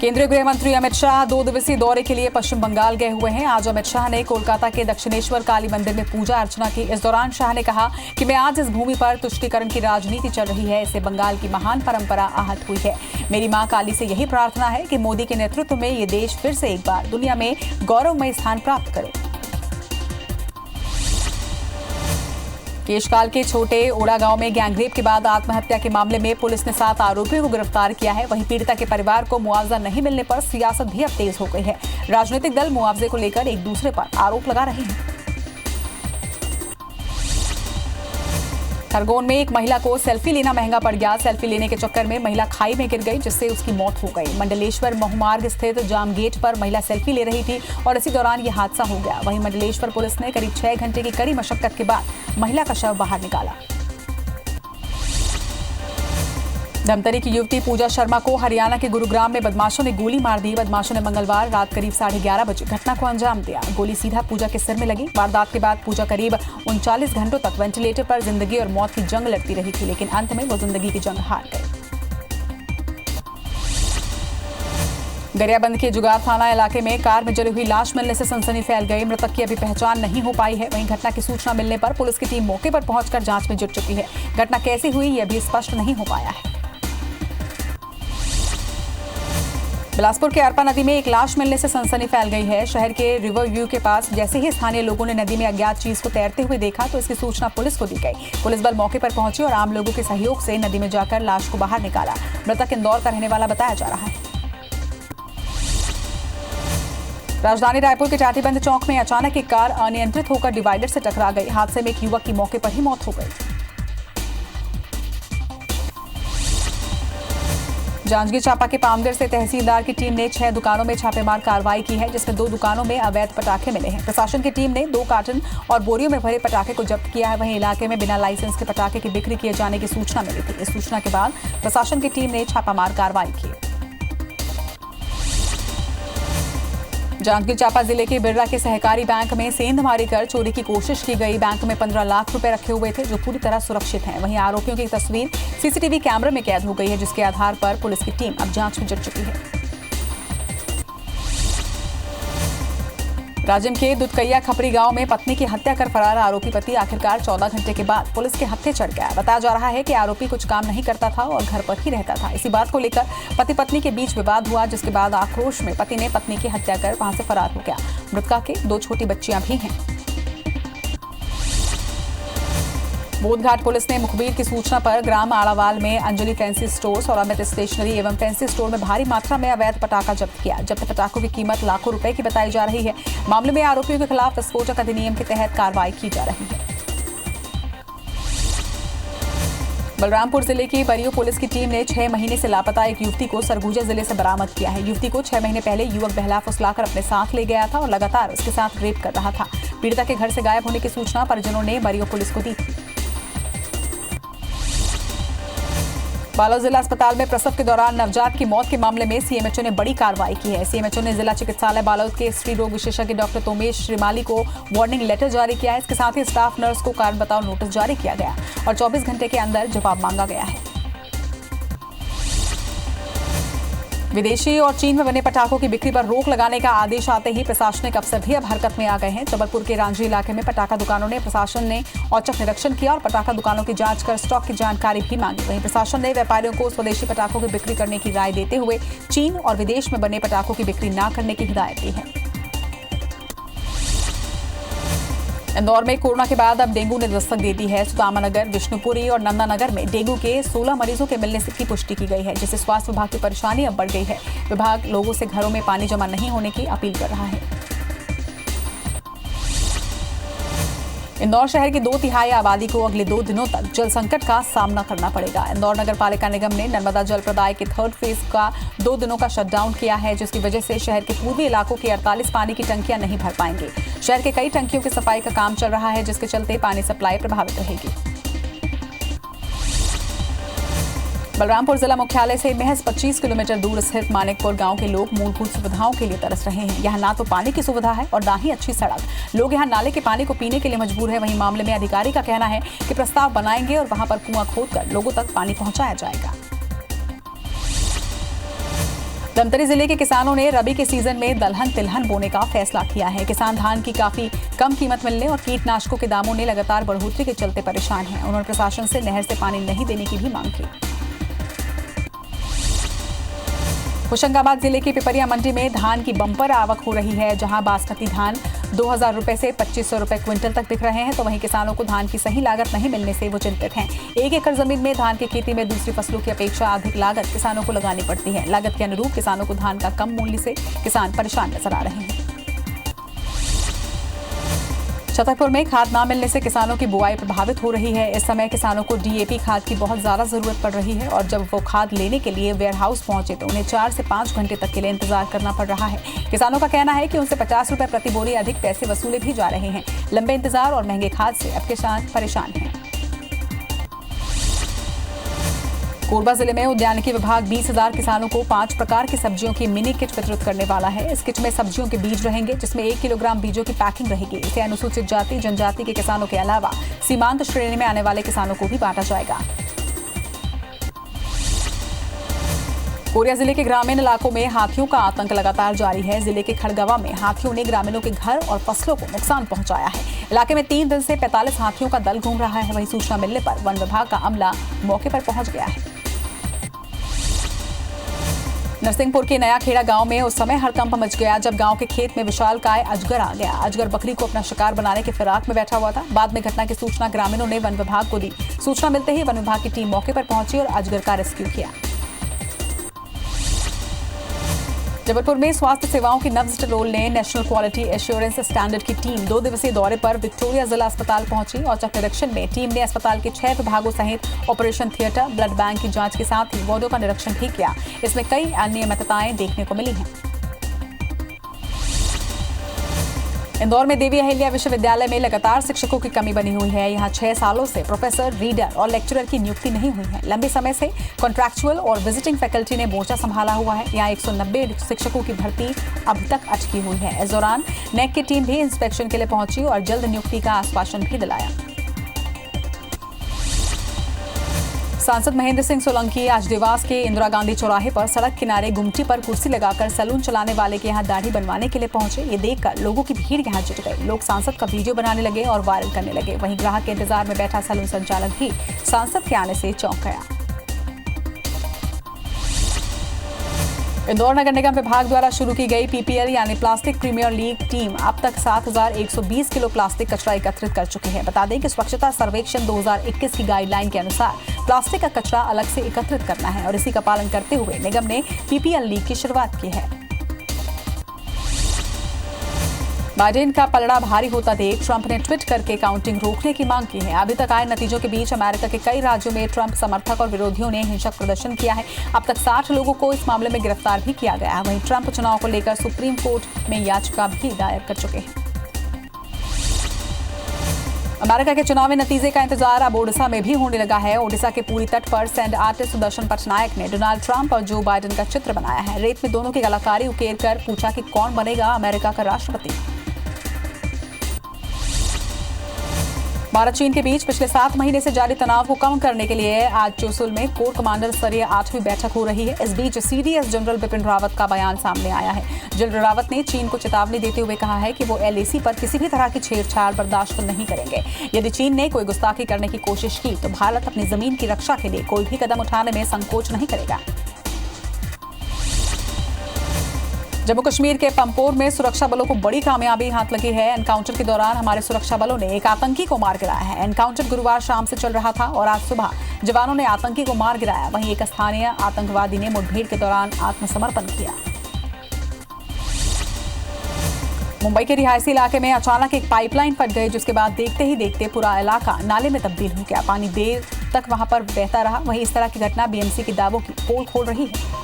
केंद्रीय गृह मंत्री अमित शाह 2 दिवसीय दौरे के लिए पश्चिम बंगाल गए हुए हैं। आज अमित शाह ने कोलकाता के दक्षिणेश्वर काली मंदिर में पूजा अर्चना की। इस दौरान शाह ने कहा कि मैं आज इस भूमि पर तुष्टीकरण की राजनीति चल रही है, इससे बंगाल की महान परंपरा आहत हुई है। मेरी मां काली से यही प्रार्थना है कि मोदी के नेतृत्व में ये देश फिर से एक बार दुनिया में गौरवमय स्थान प्राप्त करे। केशकाल के छोटे ओड़ा गांव में गैंगरेप के बाद आत्महत्या के मामले में पुलिस ने 7 आरोपियों को गिरफ्तार किया है। वहीं पीड़िता के परिवार को मुआवजा नहीं मिलने पर सियासत भी अब तेज हो गई है। राजनीतिक दल मुआवजे को लेकर एक दूसरे पर आरोप लगा रहे हैं। खरगोन में एक महिला को सेल्फी लेना महंगा पड़ गया। सेल्फी लेने के चक्कर में महिला खाई में गिर गई, जिससे उसकी मौत हो गई। मंडलेश्वर बहुमार्ग स्थित जाम गेट पर महिला सेल्फी ले रही थी और इसी दौरान यह हादसा हो गया। वहीं मंडलेश्वर पुलिस ने करीब 6 घंटे की कड़ी मशक्कत के बाद महिला का शव बाहर निकाला। धमतरी की युवती पूजा शर्मा को हरियाणा के गुरुग्राम में बदमाशों ने गोली मार दी। बदमाशों ने मंगलवार रात करीब 11:30 बजे घटना को अंजाम दिया। गोली सीधा पूजा के सिर में लगी। वारदात के बाद पूजा करीब 39 घंटों तक वेंटिलेटर पर जिंदगी और मौत की जंग लड़ती रही थी, लेकिन अंत में वो जिंदगी की जंग हार गई। गरियाबंद के जुगाड़ थाना इलाके में कार में जली हुई लाश मिलने से सनसनी फैल गई। मृतक की अभी पहचान नहीं हो पाई है। वहीं घटना की सूचना मिलने पर पुलिस की टीम मौके पर पहुंचकर जांच में जुट चुकी है। घटना कैसे हुई यह भी स्पष्ट नहीं हो पाया है। बिलासपुर के अरपा नदी में एक लाश मिलने से सनसनी फैल गई है। शहर के रिवर व्यू के पास जैसे ही स्थानीय लोगों ने नदी में अज्ञात चीज को तैरते हुए देखा तो इसकी सूचना पुलिस को दी गई। पुलिस बल मौके पर पहुंची और आम लोगों के सहयोग से नदी में जाकर लाश को बाहर निकाला। मृतक इंदौर का रहने वाला बताया जा रहा है। राजधानी रायपुर के टाटीबंद चौक में अचानक एक कार अनियंत्रित होकर डिवाइडर से टकरा गई। हादसे में एक युवक की मौके पर ही मौत हो गई। जांजगीर चांपा के पामगढ़ से तहसीलदार की टीम ने 6 दुकानों में छापेमार कार्रवाई की है, जिसमें 2 दुकानों में अवैध पटाखे मिले हैं। प्रशासन की टीम ने 2 कार्टन और बोरियों में भरे पटाखे को जब्त किया है। वहीं इलाके में बिना लाइसेंस के पटाखे की बिक्री किए जाने की सूचना मिली थी। इस सूचना के बाद प्रशासन की टीम ने छापामार कार्रवाई की। जांजगीर चांपा जिले के बिरला के सहकारी बैंक में सेंधमारी कर चोरी की कोशिश की गई। बैंक में 15 लाख रुपए रखे हुए थे, जो पूरी तरह सुरक्षित हैं। वहीं आरोपियों की तस्वीर सीसीटीवी कैमरे में कैद हो गई है, जिसके आधार पर पुलिस की टीम अब जांच में जुट चुकी है। राजिम के दुधकैया खपरी गांव में पत्नी की हत्या कर फरार आरोपी पति आखिरकार 14 घंटे के बाद पुलिस के हत्थे चढ़ गया। बताया जा रहा है कि आरोपी कुछ काम नहीं करता था और घर पर ही रहता था। इसी बात को लेकर पति पत्नी के बीच विवाद हुआ, जिसके बाद आक्रोश में पति ने पत्नी की हत्या कर वहां से फरार हो गया। मृतका के 2 छोटी बच्चियां भी हैं। बोधघाट पुलिस ने मुखबिर की सूचना पर ग्राम आड़ावाल में अंजलि फैंसी स्टोर्स और अमित स्टेशनरी एवं फैंसी स्टोर में भारी मात्रा में अवैध पटाखा जब्त किया। जब्त पटाखों की कीमत लाखों रुपए की बताई जा रही है। मामले में आरोपियों के खिलाफ विस्फोटक अधिनियम के तहत कार्रवाई की जा रही है। बलरामपुर जिले की बरियो पुलिस की टीम ने 6 महीने से लापता एक युवती को सरगुजा जिले से बरामद किया है। युवती को 6 महीने पहले युवक बहला फुसलाकर अपने साथ ले गया था और लगातार उसके साथ रेप कर रहा था। पीड़िता के घर से गायब होने की सूचना परिजनों ने बरियो पुलिस को दी थी। बालोद जिला अस्पताल में प्रसव के दौरान नवजात की मौत के मामले में सीएमएचओ ने बड़ी कार्रवाई की है। सीएमएचओ ने जिला चिकित्सालय बालोद के स्त्री रोग विशेषज्ञ डॉक्टर तोमेश श्रीमाली को वार्निंग लेटर जारी किया है। इसके साथ ही स्टाफ नर्स को कारण बताओ नोटिस जारी किया गया और 24 घंटे के अंदर जवाब मांगा गया है। विदेशी और चीन में बने पटाखों की बिक्री पर रोक लगाने का आदेश आते ही प्रशासनिक अफसर भी अब हरकत में आ गए हैं। जबलपुर के रांझी इलाके में पटाखा दुकानों ने प्रशासन ने औचक निरीक्षण किया और पटाखा दुकानों की जांच कर स्टॉक की जानकारी भी मांगी। वहीं प्रशासन ने व्यापारियों को स्वदेशी पटाखों की बिक्री करने की राय देते हुए चीन और विदेश में बने पटाखों की बिक्री न करने की हिदायत दी है। इंदौर में कोरोना के बाद अब डेंगू ने दस्तक दे दी है। सुदामानगर, विष्णुपुरी और नंदानगर में डेंगू के 16 मरीजों के मिलने की पुष्टि की गई है, जिससे स्वास्थ्य विभाग की परेशानी अब बढ़ गई है। विभाग लोगों से घरों में पानी जमा नहीं होने की अपील कर रहा है। इंदौर शहर की 2/3 आबादी को अगले 2 दिनों तक जल संकट का सामना करना पड़ेगा। इंदौर नगर पालिका निगम ने नर्मदा जल प्रदाय के 3rd फेज का 2 दिनों का शटडाउन किया है, जिसकी वजह से शहर के पूर्वी इलाकों की 48 पानी की टंकियां नहीं भर पाएंगी। शहर के कई टंकियों की सफाई का काम चल रहा है, जिसके चलते पानी सप्लाई प्रभावित रहेगी। बलरामपुर जिला मुख्यालय से महज 25 किलोमीटर दूर स्थित मानिकपुर गांव के लोग मूलभूत सुविधाओं के लिए तरस रहे हैं। यहां ना तो पानी की सुविधा है और ना ही अच्छी सड़क। लोग यहां नाले के पानी को पीने के लिए मजबूर है। वहीं मामले में अधिकारी का कहना है कि प्रस्ताव बनाएंगे और वहां पर कुआं खोदकर लोगों तक पानी पहुंचाया जाएगा। धमतरी जिले के किसानों ने रबी के सीजन में दलहन तिलहन बोने का फैसला किया है। किसान धान की काफी कम कीमत मिलने और कीटनाशकों के दामों ने लगातार बढ़ोतरी के चलते परेशान हैं। उन्होंने प्रशासन से नहर से पानी नहीं देने की भी मांग की। होशंगाबाद जिले की पिपरिया मंडी में धान की बम्पर आवक हो रही है, जहां बासमती धान 2000 रुपए से 2500 रुपए क्विंटल तक बिक रहे हैं, तो वहीं किसानों को धान की सही लागत नहीं मिलने से वो चिंतित हैं। 1 एकड़ जमीन में धान की खेती में दूसरी फसलों की अपेक्षा अधिक लागत किसानों को लगानी पड़ती है। लागत के अनुरूप किसानों को धान का कम मूल्य से किसान परेशान नजर आ रहे हैं। छतरपुर में खाद न मिलने से किसानों की बुआई प्रभावित हो रही है। इस समय किसानों को डीएपी खाद की बहुत ज्यादा जरूरत पड़ रही है और जब वो खाद लेने के लिए वेयरहाउस पहुंचे तो उन्हें 4 से 5 घंटे तक के लिए इंतजार करना पड़ रहा है। किसानों का कहना है कि उनसे 50 रुपए प्रति बोरी अधिक पैसे वसूले भी जा रहे हैं। लंबे इंतजार और महंगे खाद से अब किसान परेशान हैं। कोरबा जिले में उद्यानिकी विभाग 20,000 किसानों को 5 प्रकार की सब्जियों की मिनी किट वितरित करने वाला है। इस किट में सब्जियों के बीज रहेंगे, जिसमें 1 किलोग्राम बीजों की पैकिंग रहेगी। इसे अनुसूचित जाति जनजाति के किसानों के अलावा सीमांत श्रेणी में आने वाले किसानों को भी बांटा जाएगा। कोरिया जिले के ग्रामीण इलाकों में हाथियों का आतंक लगातार जारी है। जिले के खड़गवा में हाथियों ने ग्रामीणों के घर और फसलों को नुकसान पहुंचाया है। इलाके में 3 दिन से 45 हाथियों का दल घूम रहा है। वहीं सूचना मिलने पर वन विभाग का अमला मौके पर पहुंच गया है। नरसिंहपुर के नया खेड़ा गांव में उस समय हड़कंप मच गया जब गांव के खेत में विशालकाय अजगर आ गया। अजगर बकरी को अपना शिकार बनाने के फिराक में बैठा हुआ था। बाद में घटना की सूचना ग्रामीणों ने वन विभाग को दी। सूचना मिलते ही वन विभाग की टीम मौके पर पहुंची और अजगर का रेस्क्यू किया। जबलपुर में स्वास्थ्य सेवाओं की नब्ज टोल ने नेशनल क्वालिटी एश्योरेंस स्टैंडर्ड की टीम 2 दिवसीय दौरे पर विक्टोरिया जिला अस्पताल पहुंची। औचक निरीक्षण में टीम ने अस्पताल के 6 विभागों सहित ऑपरेशन थिएटर, ब्लड बैंक की जांच के साथ ही वार्डों का निरीक्षण भी किया। इसमें कई अनियमितताएं देखने को मिली हैं। इंदौर में देवी अहिल्या विश्वविद्यालय में लगातार शिक्षकों की कमी बनी हुई है। यहाँ 6 सालों से प्रोफेसर, रीडर और लेक्चरर की नियुक्ति नहीं हुई है। लंबे समय से कॉन्ट्रैक्चुअल और विजिटिंग फैकल्टी ने मोर्चा संभाला हुआ है। यहाँ 190 शिक्षकों की भर्ती अभी तक अटकी हुई है। इस दौरान नेक की टीम भी इंस्पेक्शन के लिए पहुंची और जल्द नियुक्ति का आश्वासन भी दिलाया। सांसद महेंद्र सिंह सोलंकी आज देवास के इंदिरा गांधी चौराहे पर सड़क किनारे गुमटी पर कुर्सी लगाकर सैलून चलाने वाले के यहां दाढ़ी बनवाने के लिए पहुंचे। ये देखकर लोगों की भीड़ यहां जुट गई। लोग सांसद का वीडियो बनाने लगे और वायरल करने लगे। वहीं ग्राहक के इंतजार में बैठा सैलून संचालक भी सांसद के आने से चौंक गया। इंदौर नगर निगम विभाग द्वारा शुरू की गई पीपीएल यानी प्लास्टिक प्रीमियर लीग टीम अब तक 7,120 किलो प्लास्टिक कचरा एकत्रित कर चुकी है। बता दें कि स्वच्छता सर्वेक्षण 2021 की गाइडलाइन के अनुसार प्लास्टिक का कचरा अलग से एकत्रित करना है और इसी का पालन करते हुए निगम ने पीपीएल लीग की शुरुआत की है। बाइडेन का पलड़ा भारी होता देख ट्रंप ने ट्वीट करके काउंटिंग रोकने की मांग की है। अभी तक आए नतीजों के बीच अमेरिका के कई राज्यों में ट्रंप समर्थक और विरोधियों ने हिंसक प्रदर्शन किया है। अब तक 60 लोगों को इस मामले में गिरफ्तार भी किया गया है। वहीं ट्रंप चुनाव को लेकर सुप्रीम कोर्ट में याचिका भी दायर कर चुके हैं। अमेरिका के चुनावी नतीजे का इंतजार अब ओडिशा में भी होने लगा है। ओडिशा के पूरी तट पर सैंड आर्टिस्ट सुदर्शन पटनायक ने डोनाल्ड ट्रंप और जो बाइडेन का चित्र बनाया है। रेत में दोनों की कलाकारी उकेर कर पूछा कि कौन बनेगा अमेरिका का राष्ट्रपति। भारत चीन के बीच पिछले 7 महीने से जारी तनाव को कम करने के लिए आज चोसुल में कोर कमांडर स्तरीय 8वीं बैठक हो रही है। इस बीच सीडीएस जनरल बिपिन रावत का बयान सामने आया है। जनरल रावत ने चीन को चेतावनी देते हुए कहा है कि वो एलएसी पर किसी भी तरह की छेड़छाड़ बर्दाश्त नहीं करेंगे। यदि चीन ने कोई गुस्ताखी करने की कोशिश की तो भारत अपनी जमीन की रक्षा के लिए कोई भी कदम उठाने में संकोच नहीं करेगा। जम्मू कश्मीर के पंपोर में सुरक्षा बलों को बड़ी कामयाबी हाथ लगी है। एनकाउंटर के दौरान हमारे सुरक्षा बलों ने एक आतंकी को मार गिराया है। एनकाउंटर गुरुवार शाम से चल रहा था और आज सुबह जवानों ने आतंकी को मार गिराया। वहीं एक स्थानीय आतंकवादी ने मुठभेड़ के दौरान आत्मसमर्पण किया। मुंबई के रिहायशी इलाके में अचानक एक पाइपलाइन फट गई, जिसके बाद देखते ही देखते पूरा इलाका नाले में तब्दील हो गया। पानी देर तक वहां पर बहता रहा। वहीं इस तरह की घटना बीएमसी के दावों की पोल खोल रही है।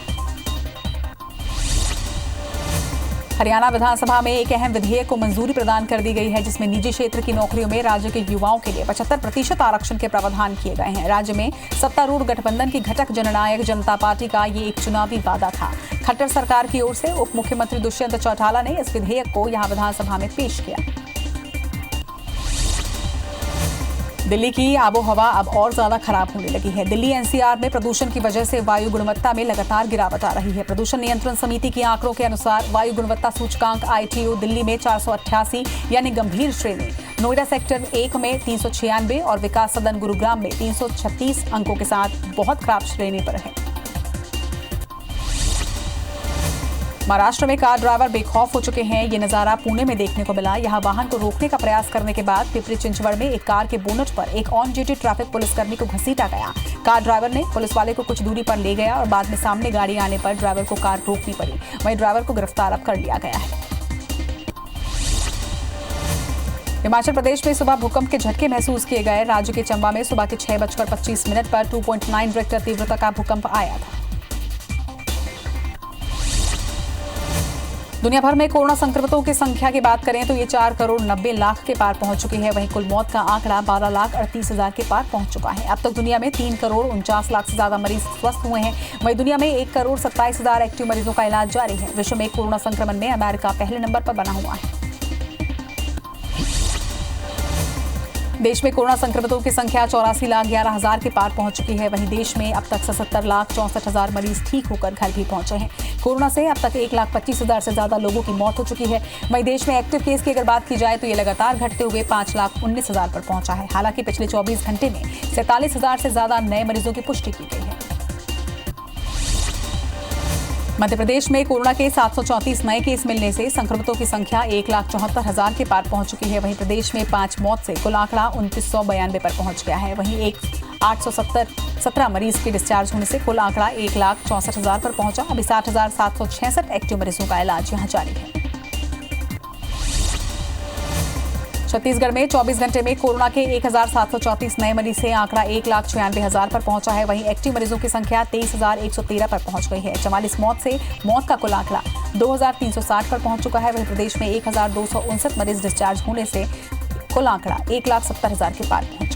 हरियाणा विधानसभा में एक अहम विधेयक को मंजूरी प्रदान कर दी गई है, जिसमें निजी क्षेत्र की नौकरियों में राज्य के युवाओं के लिए 75% आरक्षण के प्रावधान किए गए हैं। राज्य में सत्तारूढ़ गठबंधन की घटक जननायक जनता पार्टी का ये एक चुनावी वादा था। खट्टर सरकार की ओर से उप मुख्यमंत्री दुष्यंत चौटाला ने इस विधेयक को यहां विधानसभा में पेश किया। दिल्ली की आबो हवा अब और ज्यादा खराब होने लगी है। दिल्ली एनसीआर में प्रदूषण की वजह से वायु गुणवत्ता में लगातार गिरावट आ रही है। प्रदूषण नियंत्रण समिति के आंकड़ों के अनुसार वायु गुणवत्ता सूचकांक ITO दिल्ली में 488 यानी गंभीर श्रेणी, नोएडा सेक्टर 1 में 396 और विकास सदन गुरुग्राम में 336 अंकों के साथ बहुत खराब श्रेणी पर है। महाराष्ट्र में कार ड्राइवर बेखौफ हो चुके हैं। ये नजारा पुणे में देखने को मिला। यहां वाहन को रोकने का प्रयास करने के बाद पिपरी चिंचवड़ में एक कार के बोनट पर एक ऑन ड्यूटी ट्रैफिक पुलिसकर्मी को घसीटा गया। कार ड्राइवर ने पुलिस वाले को कुछ दूरी पर ले गया और बाद में सामने गाड़ी आने पर ड्राइवर को कार रोकनी पड़ी। वहीं ड्राइवर को गिरफ्तार अब कर लिया गया है। हिमाचल प्रदेश में सुबह भूकंप के झटके महसूस किए गए। राज्य के चंबा में सुबह के 6:25 पर 2.9 रिक्टर तीव्रता का भूकंप आया था। दुनिया भर में कोरोना संक्रमितों की संख्या की बात करें तो ये 4 करोड़ 90 लाख के पार पहुंच चुकी है। वहीं कुल मौत का आंकड़ा 12,38,000 के पार पहुंच चुका है। अब तक दुनिया में 3 करोड़ 49 लाख से ज्यादा मरीज स्वस्थ हुए हैं। वहीं दुनिया में 1 करोड़ 27,000 एक्टिव मरीजों का इलाज जारी है। विश्व में कोरोना संक्रमण में अमेरिका पहले नंबर पर बना हुआ है। देश में कोरोना संक्रमितों की संख्या 84,11,000 के पार पहुंच चुकी है। वहीं देश में अब तक 77,64,000 मरीज ठीक होकर घर भी पहुंचे हैं। कोरोना से अब तक 1,25,000 से ज्यादा लोगों की मौत हो चुकी है। वहीं देश में एक्टिव केस की अगर बात की जाए तो ये लगातार घटते हुए 5,19,000 पर पहुंचा है। हालांकि पिछले 24 घंटे में 47,000 से ज्यादा नए मरीजों की पुष्टि की गई है। मध्य प्रदेश में कोरोना के 734 नए केस मिलने से संक्रमितों की संख्या 1,74,000 के पार पहुंच चुकी है। वहीं प्रदेश में 5 मौत से कुल आंकड़ा 2,992 पर पहुंच गया है। वहीं 817 मरीज के डिस्चार्ज होने से कुल आंकड़ा 1,64,000 पर पहुंचा। अभी 60,766 एक्टिव मरीजों का इलाज यहां जारी है। छत्तीसगढ़ में 24 घंटे में कोरोना के 1,734 नए मरीज से आंकड़ा 1,96,000 पर पहुंचा है। वहीं एक्टिव मरीजों की संख्या 23,113 पर पहुंच गई है। 44 मौत से मौत का कुल आंकड़ा 2,360 पर पहुंच चुका है। वहीं प्रदेश में 1,259 मरीज डिस्चार्ज होने से कुल आंकड़ा 1,70,000 के पार पहुंचा।